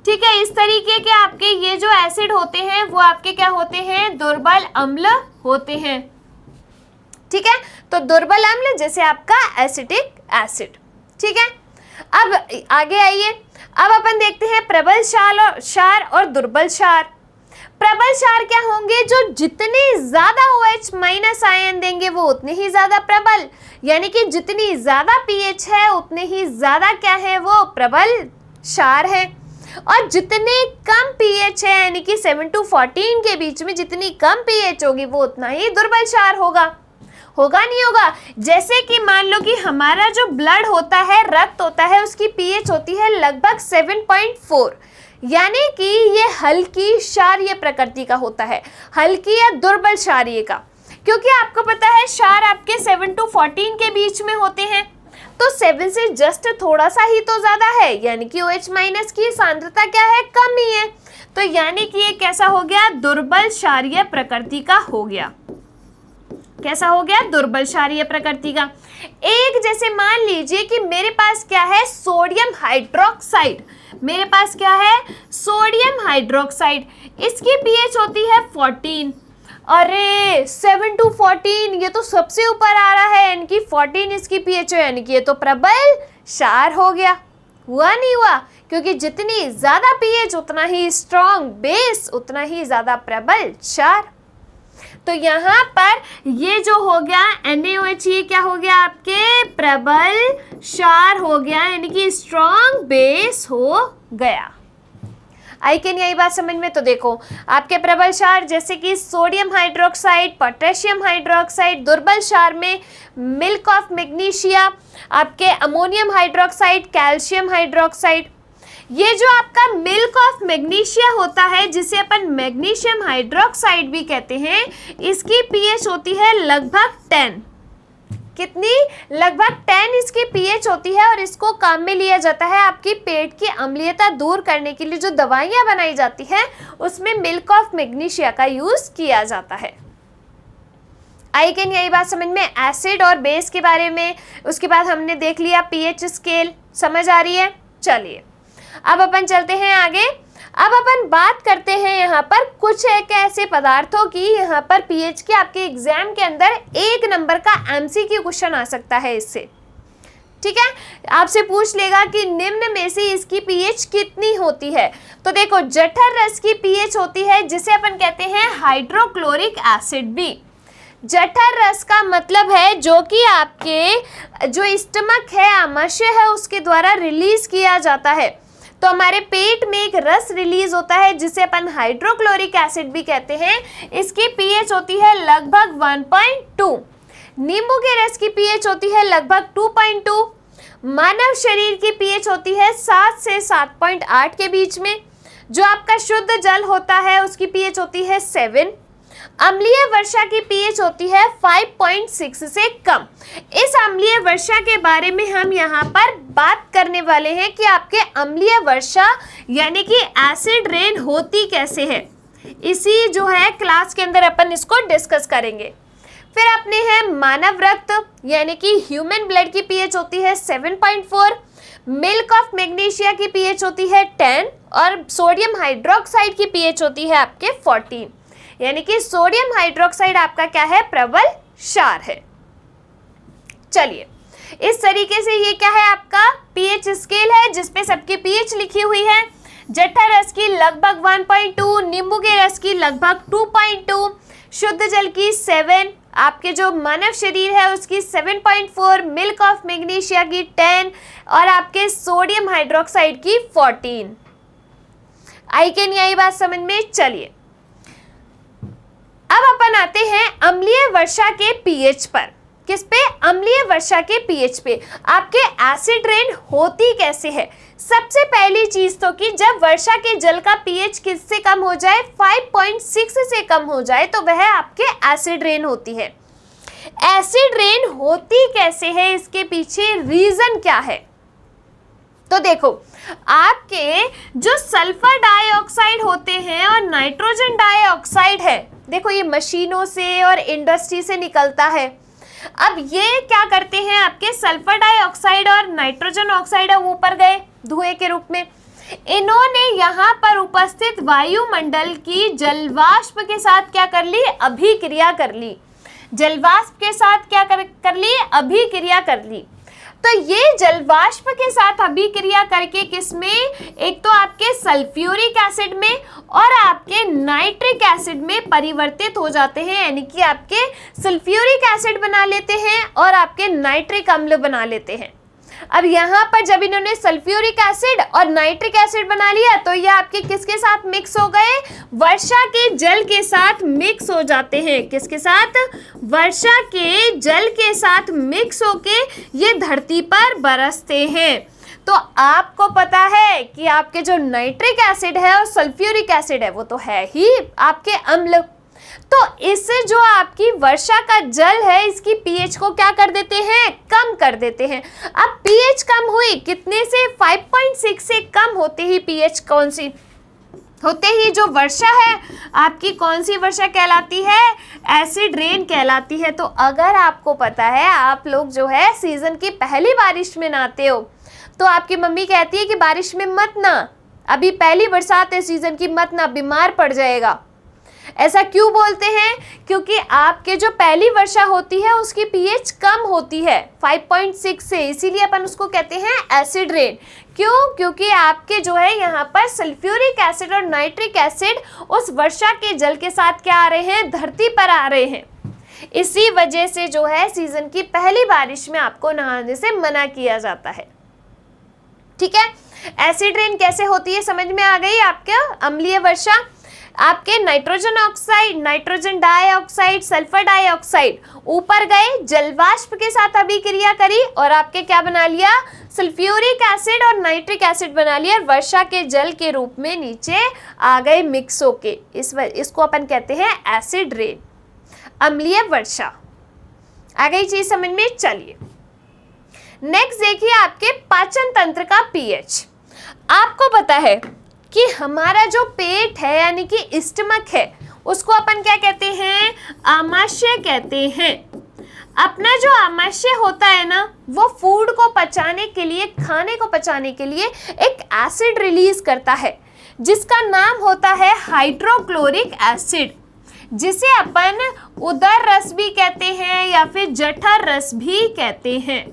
ठीक है। इस तरीके के आपके ये जो एसिड होते हैं वो आपके क्या होते हैं, दुर्बल अम्ल होते हैं, ठीक है। तो दुर्बल अम्ल जैसे आपका एसिटिक एसिड, ठीक है। अब आगे आइए, अब अपन देखते हैं प्रबल क्षार और दुर्बल क्षार। प्रबल क्षार क्या होंगे, जो जितने ज्यादा OH माइनस आयन देंगे वो उतने ही ज्यादा प्रबल, यानी कि जितनी ज्यादा pH है उतने ही ज्यादा क्या है, वो प्रबल क्षार है। और जितने कम pH है, यानी कि 7 to 14 के बीच में जितनी कम pH होगी वो उतना ही दुर्बल क्षार होगा। होगा नहीं होगा, जैसे कि मान लो कि हमारा जो ब्लड होता है, रक्त होता है, उसकी pH होती है लगभग 7.4, यानी कि ये हल्की क्षारीय प्रकृति का होता है, हल्की या दुर्बल क्षारीय का, क्योंकि आपको पता है क्षार आपके 7 to 14 के बीच में होते हैं, तो 7 से जस्ट थोड़ा सा ही तो ज्यादा है, यानी कि OH माइनस की सांद्रता क्या है, कम ही है, तो यानी कि ये कैसा हो गया, दुर्बल क्षारीय प्रकृति का हो गया। कैसा हो गया, दुर्बल क्षारीय प्रकृति का। एक जैसे मान लीजिए कि मेरे पास क्या है, सोडियम हाइड्रोक्साइड, मेरे पास क्या है, सोडियम हाइड्रोक्साइड, इसकी pH होती है 14। अरे 7 to 14 ये तो सबसे ऊपर आ रहा है, यानी कि 14 इसकी pH है, यानी कि ये तो प्रबल क्षार हो गया। हुआ नहीं हुआ, क्योंकि जितनी ज्यादा pH उतना ही स्ट्रॉन्ग बेस, उतना ही ज्यादा प्रबल क्षार। तो यहाँ पर ये जो हो गया NaOH, ये क्या हो गया, आपके प्रबल क्षार हो गया, यानी कि स्ट्रॉन्ग बेस हो गया। आई कैन यही बात समझ में। तो देखो आपके प्रबल क्षार जैसे कि सोडियम हाइड्रोक्साइड, पोटेशियम हाइड्रोक्साइड, दुर्बल क्षार में मिल्क ऑफ मैग्नीशिया, आपके अमोनियम हाइड्रोक्साइड, कैल्शियम हाइड्रोक्साइड। ये जो आपका मिल्क ऑफ मैग्नीशिया होता है, जिसे अपन मैग्नीशियम हाइड्रोक्साइड भी कहते हैं, इसकी pH होती है लगभग 10। कितनी, लगभग 10 इसकी pH होती है, और इसको काम में लिया जाता है आपकी पेट की अम्लीयता दूर करने के लिए। जो दवाइयाँ बनाई जाती हैं उसमें मिल्क ऑफ मैग्नीशिया का यूज किया जाता है। आई कैन यही बात समझ में, एसिड और बेस के बारे में। उसके बाद हमने देख लिया pH स्केल, समझ आ रही है। चलिए अब अपन चलते हैं आगे। अब अपन बात करते हैं यहाँ पर कुछ एक ऐसे पदार्थों की, यहाँ पर pH के आपके एग्जाम के अंदर 1 नंबर का MCQ क्वेश्चन आ सकता है इससे, ठीक है। आपसे पूछ लेगा कि निम्न में से इसकी pH कितनी होती है। तो देखो जठर रस की pH होती है, जिसे अपन कहते हैं हाइड्रोक्लोरिक एसिड भी। जठर रस का मतलब है जो कि आपके जो स्टमक है, आमाशय है, उसके द्वारा रिलीज किया जाता है। तो हमारे पेट में एक रस रिलीज होता है जिसे अपन हाइड्रोक्लोरिक एसिड भी कहते हैं। इसकी pH होती है लगभग 1.2। नींबू के रस की pH होती है लगभग 2.2। मानव शरीर की pH होती है 7 से 7.8 के बीच में। जो आपका शुद्ध जल होता है उसकी pH होती है 7। अम्लीय वर्षा की pH होती है 5.6 से कम। इस अम्लीय वर्षा के बारे में हम यहाँ पर बात करने वाले हैं कि आपके अम्लीय वर्षा यानी कि एसिड रेन होती कैसे है। इसी जो है क्लास के अंदर अपन इसको डिस्कस करेंगे। फिर अपने हैं मानव रक्त यानी कि ह्यूमन ब्लड की pH होती है 7.4। मिल्क ऑफ मैग्नीशिया की pH होती है 10 और सोडियम हाइड्रोक्साइड की pH होती है आपके 14। यानी कि सोडियम हाइड्रोक्साइड आपका क्या है, प्रबल क्षार है। चलिए इस तरीके से ये क्या है आपका pH स्केल है जिसपे सबकी pH लिखी हुई है। जठर रस की लगभग 1.2, नींबू के रस की लगभग 2.2, शुद्ध जल की 7, आपके जो मानव शरीर है उसकी 7.4, मिल्क ऑफ मैग्नीशिया की 10 और आपके सोडियम हाइड्रोक्साइड की 14। आई कैन यही बात समझ में। चलिए अब अपन आते हैं अम्लीय वर्षा के pH पर। किस पे, अम्लीय वर्षा के pH पे। आपके एसिड रेन होती कैसे है। सबसे पहली चीज तो कि जब वर्षा के जल का pH किससे कम हो जाए, 5.6 से कम हो जाए तो वह आपके एसिड रेन होती है। एसिड रेन होती कैसे है, इसके पीछे रीजन क्या है। तो देखो, आपके जो सल्फर डाइऑक्साइड होते हैं और नाइट्रोजन डाइऑक्साइड है, देखो ये मशीनों से और इंडस्ट्री से निकलता है। अब ये क्या करते हैं, आपके सल्फर डाइऑक्साइड और नाइट्रोजन ऑक्साइड है ऊपर गए धुएं के रूप में। इन्होंने यहाँ पर उपस्थित वायुमंडल की जलवाष्प के साथ क्या कर ली, अभिक्रिया कर ली। जलवाष्प के साथ क्या कर ली, अभिक्रिया कर ली। तो ये जलवाष्प के साथ अभिक्रिया करके किसमें, एक तो आपके सल्फ्यूरिक एसिड में और आपके नाइट्रिक एसिड में परिवर्तित हो जाते हैं, यानी कि आपके सल्फ्यूरिक एसिड बना लेते हैं और आपके नाइट्रिक अम्ल बना लेते हैं। अब यहाँ पर जब इन्होंने सल्फ्यूरिक एसिड और नाइट्रिक एसिड बना लिया तो ये आपके किसके साथ मिक्स हो गए, वर्षा के जल के साथ मिक्स हो जाते हैं। किसके साथ, वर्षा के जल के साथ मिक्स होके ये धरती पर बरसते हैं। तो आपको पता है कि आपके जो नाइट्रिक एसिड है और सल्फ्यूरिक एसिड है वो तो है ही आपके अम्ल। तो इससे जो आपकी वर्षा का जल है इसकी पीएच को क्या कर देते हैं, कम कर देते हैं। अब पीएच कम हुई कितने से, 5.6 से कम होते ही पीएच कौन सी होते ही जो वर्षा है आपकी कौन सी वर्षा कहलाती है, एसिड रेन कहलाती है। तो अगर आपको पता है, आप लोग जो है सीजन की पहली बारिश में नहाते हो तो आपकी मम्मी कहती है कि बारिश में मत ना, अभी पहली बरसात है सीजन की, मत ना, बीमार पड़ जाएगा। ऐसा क्यों बोलते हैं, क्योंकि आपके जो पहली वर्षा होती है उसकी पीएच कम होती है 5.6 से, इसीलिए अपन उसको कहते हैं एसिड रेन। क्यों, क्योंकि आपके जो है यहाँ पर सल्फ्यूरिक एसिड और नाइट्रिक एसिड उस वर्षा के जल के साथ क्या आ रहे हैं, धरती पर आ रहे हैं। इसी वजह से जो है सीजन की पहली बारिश में आपको नहाने से मना किया जाता है। ठीक है, एसिड रेन कैसे होती है समझ में आ गई आपके, अम्लीय वर्षा। आपके nitrogen oxide, nitrogen dioxide, sulphur dioxide ऊपर गए, जलवाष्प के साथ अभिक्रिया करी और आपके क्या बना लिया, सल्फ्यूरिक एसिड और नाइट्रिक एसिड बना लिया, वर्षा के जल के रूप में नीचे आ गए मिक्स होके। इसको अपन कहते हैं एसिड रेन, अम्लीय वर्षा। आ गई चीज समझ में। चलिए नेक्स्ट देखिए आपके पाचन तंत्र का पीएच। आपको पता है कि हमारा जो पेट है यानी कि स्टमक है उसको अपन क्या कहते हैं, आमाशय कहते हैं। अपना जो आमाशय होता है ना वो फूड को पचाने के लिए, खाने को पचाने के लिए एक एसिड रिलीज करता है जिसका नाम होता है हाइड्रोक्लोरिक एसिड, जिसे अपन उदर रस भी कहते हैं या फिर जठर रस भी कहते हैं।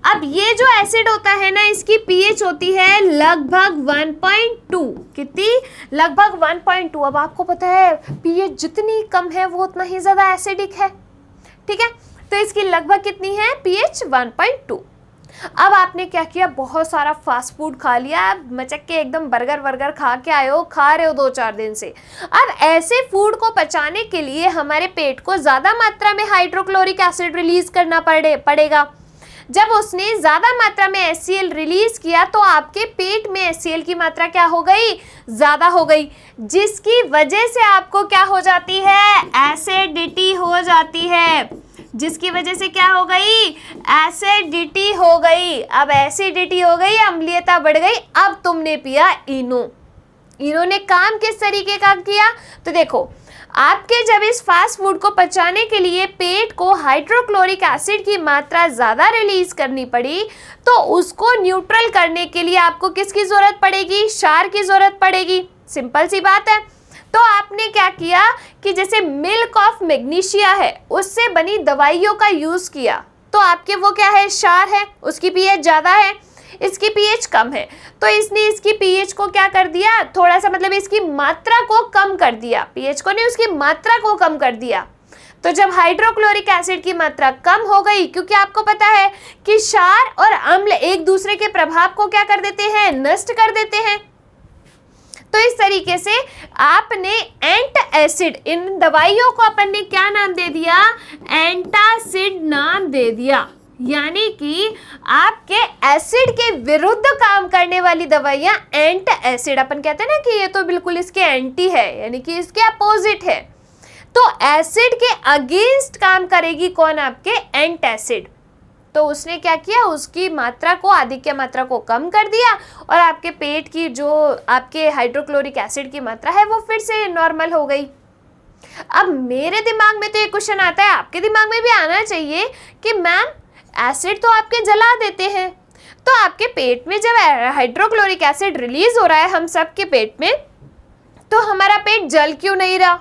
अब ये जो एसिड होता है ना इसकी पीएच होती है लगभग 1.2, कितनी, लगभग 1.2। अब आपको पता है पीएच जितनी कम है वो उतना ही ज्यादा एसिडिक है। ठीक है, तो इसकी लगभग कितनी है, पीएच 1.2। अब आपने क्या किया, बहुत सारा फास्ट फूड खा लिया, मचक के एकदम बर्गर खा के आए हो, खा रहे हो 2-4 दिन से। अब ऐसे फूड को पचाने के लिए हमारे पेट को ज्यादा मात्रा में हाइड्रोक्लोरिक एसिड रिलीज करना पड़ेगा। जब उसने ज्यादा मात्रा में HCl रिलीज किया तो आपके पेट में HCl की मात्रा क्या हो गई, ज्यादा हो गई, जिसकी वजह से आपको क्या हो जाती है, एसिडिटी हो जाती है। जिसकी वजह से क्या हो गई, एसिडिटी हो गई। अब एसिडिटी हो गई, अम्लीयता बढ़ गई। अब तुमने पिया इनो। इनो ने काम किस तरीके का किया, तो देखो आपके जब इस फास्ट फूड को पचाने के लिए पेट को हाइड्रोक्लोरिक एसिड की मात्रा ज़्यादा रिलीज करनी पड़ी तो उसको न्यूट्रल करने के लिए आपको किसकी ज़रूरत पड़ेगी, क्षार की ज़रूरत पड़ेगी। सिंपल सी बात है। तो आपने क्या किया कि जैसे मिल्क ऑफ मैग्नीशिया है उससे बनी दवाइयों का यूज़ किया, तो आपके वो क्या है, क्षार है, उसकी पीएच ज़्यादा है, इसकी पीएच कम है। तो इसने इसकी पीएच को क्या कर दिया, थोड़ा सा मतलब इसकी मात्रा को कम कर दिया, पीएच को नहीं उसकी मात्रा को कम कर दिया। तो जब हाइड्रोक्लोरिक एसिड की मात्रा कम हो गई, क्योंकि आपको पता है कि क्षार और अम्ल एक दूसरे के प्रभाव को क्या कर देते हैं, नष्ट कर देते हैं। तो इस तरीके से आपने एंट एसिड, इन दवाइयों को अपन ने क्या नाम दे दिया, एंटासिड नाम दे दिया। यानी कि आपके एसिड के विरुद्ध काम करने वाली दवाइयां एंट एसिड, अपन कहते हैं ना कि ये तो बिल्कुल इसके एंटी है, यानी कि इसके अपोजिट है। तो एसिड के अगेंस्ट काम करेगी कौन, आपके एंट एसिड। तो उसने क्या किया, उसकी मात्रा को, आधिक्य मात्रा को कम कर दिया और आपके पेट की जो आपके हाइड्रोक्लोरिक एसिड की मात्रा है वो फिर से नॉर्मल हो गई। अब मेरे दिमाग में तो ये क्वेश्चन आता है, आपके दिमाग में भी आना चाहिए कि मैम एसिड तो आपके जला देते हैं, तो आपके पेट में जब हाइड्रोक्लोरिक एसिड रिलीज हो रहा है हम सब के पेट में, तो हमारा पेट जल क्यों नहीं रहा?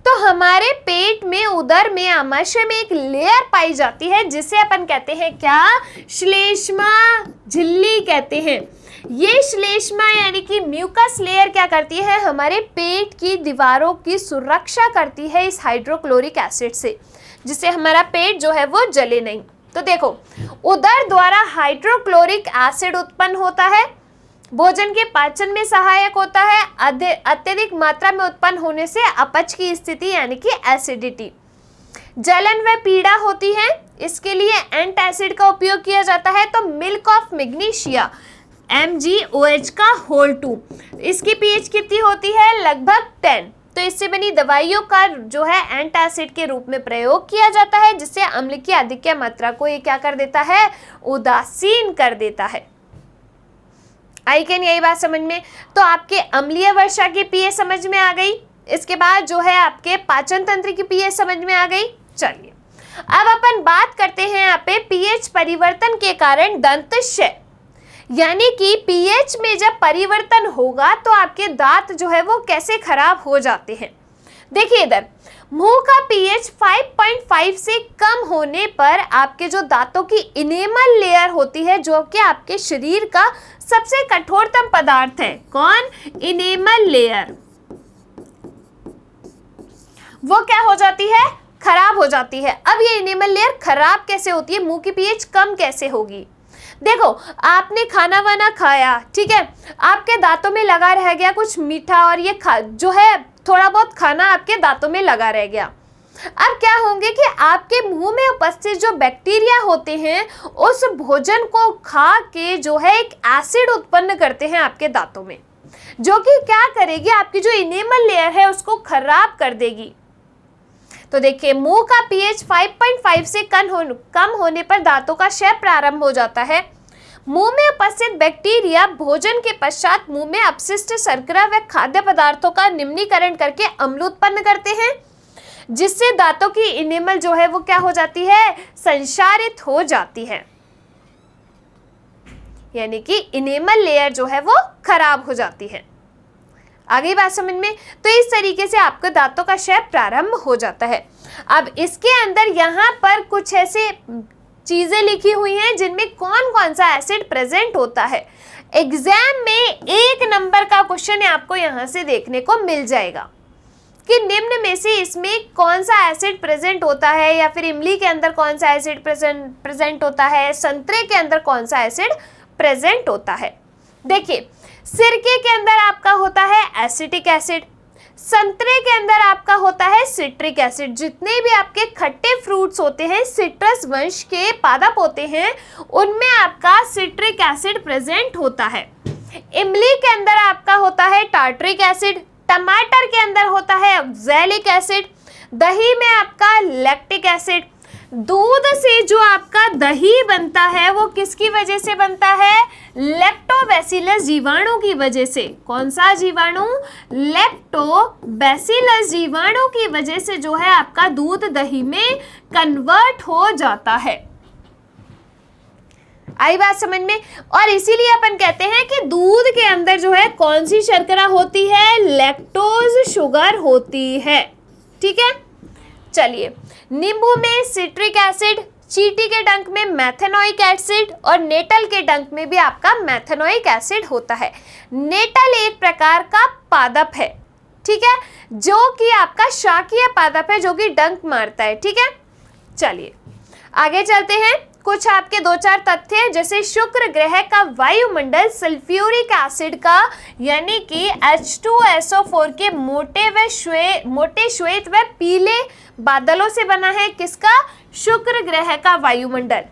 तो हमारे पेट में, उदर में, आमाशय में एक लेयर पाई जाती है जिसे अपन कहते हैं क्या, श्लेष्मा झिल्ली कहते हैं। ये श्लेष्मा यानी कि म्यूकस लेयर क्या करती है, हमारे पेट की दीवारों की सुरक्षा करती है इस हाइड्रोक्लोरिक एसिड से, जिससे हमारा पेट जो है वो जले नहीं। तो देखो, उदर द्वारा हाइड्रोक्लोरिक एसिड उत्पन्न होता है, भोजन के पाचन में सहायक होता है, अत्यधिक मात्रा में उत्पन्न होने से अपच की स्थिति यानी कि एसिडिटी, जलन व पीड़ा होती है, इसके लिए एंटासिड का उपयोग किया जाता है। तो मिल्क ऑफ मैग्नीशिया MgOH का होल 2, इसकी pH कितनी होती है, लगभग 10। तो इससे बनी दवाइयों का जो है एंटासिड के रूप में प्रयोग किया जाता है, जिससे अम्ल की आधिक्य मात्रा को ये क्या कर देता है, उदासीन कर देता है। आई कैन, यही बात समझ में? तो आपके अम्लीय वर्षा की pH समझ में आ गई, इसके बाद जो है आपके पाचन तंत्र की pH समझ में आ गई। चलिए अब अपन बात करते हैं यहाँ पे pH परिवर्तन के कारण दंतक्षय, यानी कि pH में जब परिवर्तन होगा तो आपके दांत जो है वो कैसे खराब हो जाते हैं। देखिए इधर, मुंह का pH 5.5 से कम होने पर आपके जो दांतों की इनेमल लेयर होती है, जो कि आपके शरीर का सबसे कठोरतम पदार्थ है, कौन, इनेमल लेयर, वो क्या हो जाती है, खराब हो जाती है। अब ये इनेमल लेयर खराब कैसे होती है, मुंह की pH कम कैसे होगी? देखो, आपने खाना वाना खाया, ठीक है, आपके दांतों में लगा रह गया कुछ मीठा और ये जो है थोड़ा बहुत खाना आपके दांतों में लगा रह गया। अब क्या होंगे कि आपके मुंह में उपस्थित जो बैक्टीरिया होते हैं उस भोजन को खा के जो है एक एसिड उत्पन्न करते हैं आपके दांतों में, जो कि क्या करेगी, आपकी जो इनेमल लेयर है उसको खराब कर देगी। तो देखिए, मुंह का pH 5.5 से कम होने पर दांतों का क्षय प्रारंभ हो जाता है। मुंह में उपस्थित बैक्टीरिया भोजन के पश्चात मुंह में अपशिष्ट शर्करा व खाद्य पदार्थों का निम्नीकरण करके अम्ल उत्पन्न करते हैं, जिससे दांतों की इनेमल जो है वो क्या हो जाती है, संक्षारित हो जाती है, यानी कि इनेमल लेयर जो है वो खराब हो जाती है। आ गई बात समझ में? तो इस तरीके से आपके दांतों का क्षय प्रारंभ हो जाता है। अब इसके अंदर यहाँ पर कुछ ऐसे चीजें लिखी हुई हैं जिनमें कौन कौन सा एसिड प्रेजेंट होता है। एग्जाम में 1 नंबर का क्वेश्चन आपको यहाँ से देखने को मिल जाएगा कि निम्न में से इसमें कौन सा एसिड प्रेजेंट होता है, या फिर इमली के अंदर कौन सा एसिड प्रेजेंट होता है, संतरे के अंदर कौन सा एसिड प्रेजेंट होता है। देखिए, सिरके के अंदर आपका होता है एसिटिक एसिड, संतरे के अंदर आपका होता है सिट्रिक एसिड। जितने भी आपके खट्टे फ्रूट्स होते हैं, सिट्रस वंश के पादप होते हैं, उनमें आपका सिट्रिक एसिड प्रेजेंट होता है। इमली के अंदर आपका होता है टार्टरिक एसिड, टमाटर के अंदर होता है ऑक्सैलिक एसिड, दही में आपका लैक्टिक एसिड। दूध से जो आपका दही बनता है वो किसकी वजह से बनता है, लैक्टोबैसिलस जीवाणु की वजह से। कौन सा जीवाणु, लैक्टोबैसिलस जीवाणु की वजह से जो है आपका दूध दही में कन्वर्ट हो जाता है। आई बात समझ में? और इसीलिए अपन कहते हैं कि दूध के अंदर जो है कौन सी शर्करा होती है, लैक्टोज शुगर होती है। ठीक है, चलिए, नींबू में सिट्रिक एसिड, चींटी के डंक में मेथेनोइक एसिड और नेटल के डंक में भी आपका मेथेनोइक एसिड होता है। नेटल एक प्रकार का पादप है, ठीक है, जो कि आपका शाकीय पादप है, जो कि डंक मारता है। ठीक है, चलिए आगे चलते हैं। कुछ आपके 2-4 तथ्य हैं, जैसे शुक्र ग्रह का वायुमंडल सल्फ्यूरिक एसिड का यानी कि H2SO4 के मोटे श्वेत व पीले बादलों से बना है। किसका, शुक्र ग्रह का वायुमंडल।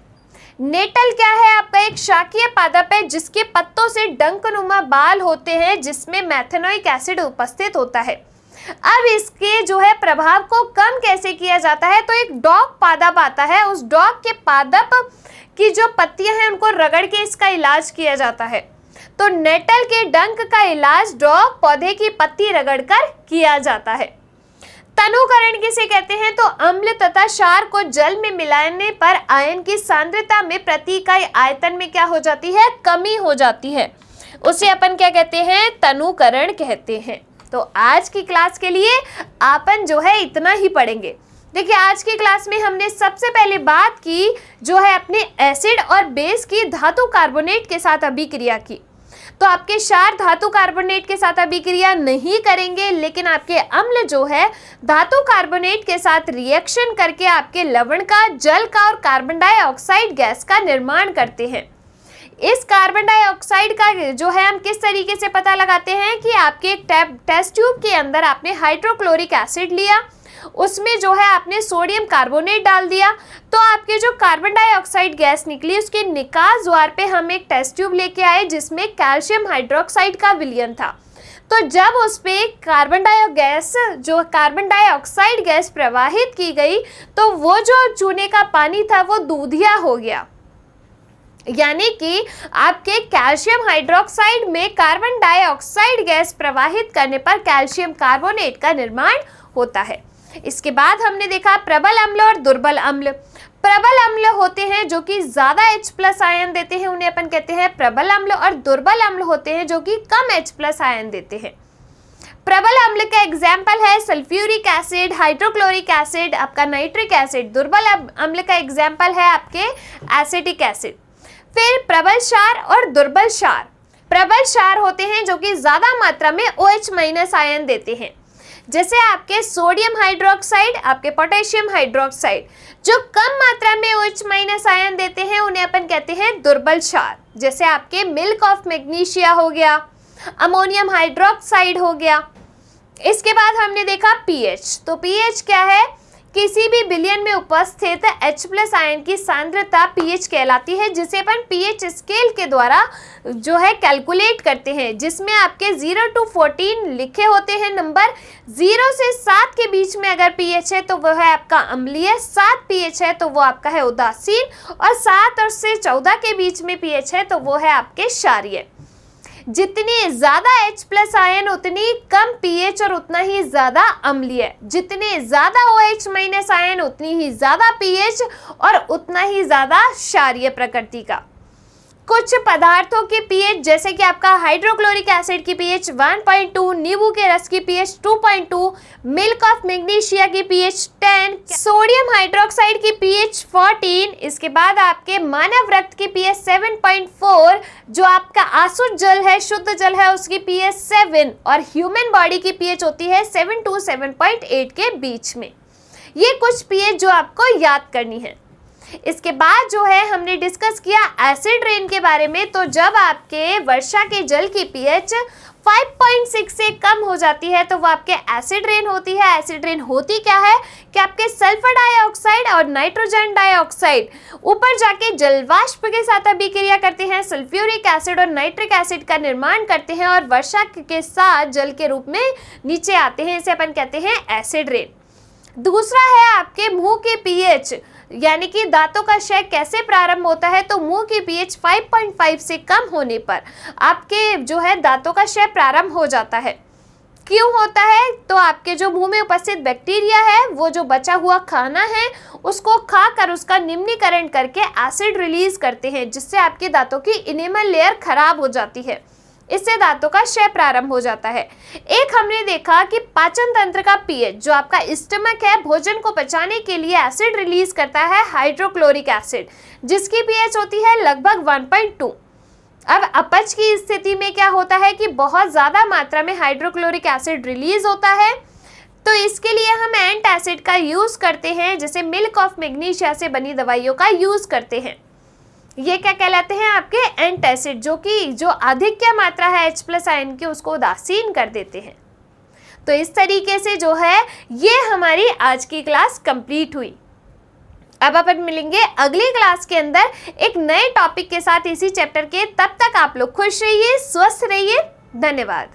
नेटल क्या है, आपका एक शाकीय पादप है जिसके पत्तों से डंकनुमा बाल होते हैं, जिसमें मेथेनोइक एसिड उपस्थित होता है। अब इसके जो है प्रभाव को कम कैसे किया जाता है, तो एक डॉग पादप आता है, उस डॉग के पादप की जो पत्तियां हैं उनको रगड़ के इसका इलाज किया जाता है। तो नेटल के डंक का इलाज डॉग पौधे की पत्ती रगड़कर किया जाता है। तनुकरण किसे कहते हैं, तो अम्ल तथा क्षार को जल में मिलाने पर आयन की सांद्रता में प्रति इकाई आयतन में क्या हो जाती है, कमी हो जाती है, उसे अपन क्या कहते हैं, तनुकरण कहते हैं। तो आज की क्लास के लिए अपन जो है इतना ही पढ़ेंगे। देखिए आज की क्लास में हमने सबसे पहले बात की जो है अपने एसिड और बेस की धातु कार्बोनेट के साथ अभिक्रिया की। तो आपके क्षार धातु कार्बोनेट के साथ अभिक्रिया नहीं करेंगे, लेकिन आपके अम्ल जो है धातु कार्बोनेट के साथ रिएक्शन करके आपके लवण का, जल का और कार्बन डाइऑक्साइड गैस का निर्माण करते हैं। इस कार्बन डाइऑक्साइड का जो है हम किस तरीके से पता लगाते हैं कि आपके एक टेस्ट ट्यूब के अंदर आपने हाइड्रोक्लोरिक एसिड लिया, उसमें जो है आपने सोडियम कार्बोनेट डाल दिया, तो आपके जो कार्बन डाइऑक्साइड गैस निकली उसके निकास द्वार पे हम एक टेस्ट ट्यूब लेके आए जिसमें कैल्शियम हाइड्रोक्साइड का विलयन था। तो जब उस पे कार्बन डाइऑक्साइड गैस प्रवाहित की गई तो वो जो चूने का पानी था वो दूधिया हो गया, यानी कि आपके कैल्शियम हाइड्रोक्साइड में कार्बन डाइऑक्साइड गैस प्रवाहित करने पर कैल्शियम कार्बोनेट का निर्माण होता है। इसके बाद हमने देखा प्रबल अम्ल और दुर्बल अम्ल। प्रबल अम्ल होते हैं जो कि ज्यादा H+ आयन देते हैं, उन्हें अपन कहते हैं प्रबल अम्ल, और दुर्बल अम्ल होते हैं जो कि कम H+ आयन देते हैं। प्रबल अम्ल का एग्जाम्पल है सल्फ्यूरिक एसिड, हाइड्रोक्लोरिक एसिड, आपका नाइट्रिक एसिड। दुर्बल अम्ल का एग्जाम्पल है आपके एसिटिक एसिड। फिर प्रबल क्षार और दुर्बल क्षार। प्रबल क्षार होते हैं जो कि ज्यादा मात्रा में OH- आयन देते हैं, जैसे आपके सोडियम हाइड्रोक्साइड, आपके पोटेशियम हाइड्रोक्साइड। जो कम मात्रा में OH- आयन देते हैं उन्हें अपन कहते हैं दुर्बल क्षार, जैसे आपके मिल्क ऑफ मैग्नीशिया हो गया, अमोनियम हाइड्रोक्साइड हो गया। इसके बाद हमने देखा पीएच। तो पीएच क्या है, किसी भी विलयन में उपस्थित H+ आयन की सांद्रता पीएच कहलाती है, जिसे अपन पीएच स्केल के द्वारा जो है कैलकुलेट करते हैं, जिसमें आपके 0 to 14 लिखे होते हैं नंबर। 0 से 7 के बीच में अगर पीएच है तो वह है आपका अम्लीय, 7 पीएच है तो वो आपका है उदासीन, और 7 और से 14 के बीच में पीएच है तो वो है आपके क्षारीय। जितनी ज्यादा H+ आयन उतनी कम पीएच और उतना ही ज्यादा अम्लीय, जितने ज्यादा OH- आयन उतनी ही ज्यादा पीएच और उतना ही ज्यादा क्षारीय प्रकृति का। कुछ पदार्थों के पीएच जैसे कि आपका हाइड्रोक्लोरिक एसिड की पीएच 1.2, नींबू के रस की पीएच 2.2, मिल्क ऑफ मैग्नीशिया की पीएच 10, सोडियम हाइड्रोक्साइड की पीएच 14, इसके बाद आपके मानव रक्त की पीएच 7.4, जो आपका आसुत जल है, शुद्ध जल है, उसकी पीएच 7, और ह्यूमन बॉडी की पीएच होती है 7 to 7.8 के बीच में। ये कुछ पीएच जो आपको याद करनी है। इसके बाद जो है हमने डिस्कस किया एसिड रेन के बारे में। तो जब आपके वर्षा के जल की पीएच 5.6 से कम हो जाती है तो वो आपके एसिड रेन होती है। एसिड रेन होती क्या है कि आपके सल्फर डाइऑक्साइड और नाइट्रोजन डाइऑक्साइड ऊपर जाके जलवाष्प के साथ अभिक्रिया करते हैं, सल्फ्यूरिक एसिड और नाइट्रिक एसिड का निर्माण करते हैं और वर्षा के साथ जल के रूप में नीचे आते हैं। इसे अपन कहते हैं एसिड रेन। दूसरा है आपके मुंह के पीएच, यानी कि दांतों का क्षय कैसे प्रारंभ होता है। तो मुंह की पीएच 5.5 से कम होने पर आपके जो है दांतों का क्षय प्रारंभ हो जाता है। क्यों होता है, तो आपके जो मुंह में उपस्थित बैक्टीरिया है वो जो बचा हुआ खाना है उसको खाकर उसका निम्नीकरण करके एसिड रिलीज करते हैं, जिससे आपके दांतों की इनेमल लेयर खराब हो जाती है। इससे दांतों का क्षय प्रारंभ हो जाता है। एक हमने देखा कि पाचन तंत्र का पीएच, जो आपका स्टमक है, भोजन को पचाने के लिए एसिड रिलीज करता है हाइड्रोक्लोरिक एसिड, जिसकी पीएच होती है लगभग 1.2। अब अपच की स्थिति में क्या होता है कि बहुत ज्यादा मात्रा में हाइड्रोक्लोरिक एसिड रिलीज होता है, तो इसके लिए हम एंट एसिड का यूज करते हैं, जैसे मिल्क ऑफ मैग्नीशिया से बनी दवाइयों का यूज करते हैं। ये क्या कहलाते हैं आपके एंट एसिड, जो कि जो अधिक क्या मात्रा है H+ आयन की उसको उदासीन कर देते हैं। तो इस तरीके से जो है ये हमारी आज की क्लास कंप्लीट हुई। अब अपन मिलेंगे अगली क्लास के अंदर एक नए टॉपिक के साथ इसी चैप्टर के। तब तक आप लोग खुश रहिए, स्वस्थ रहिए। धन्यवाद।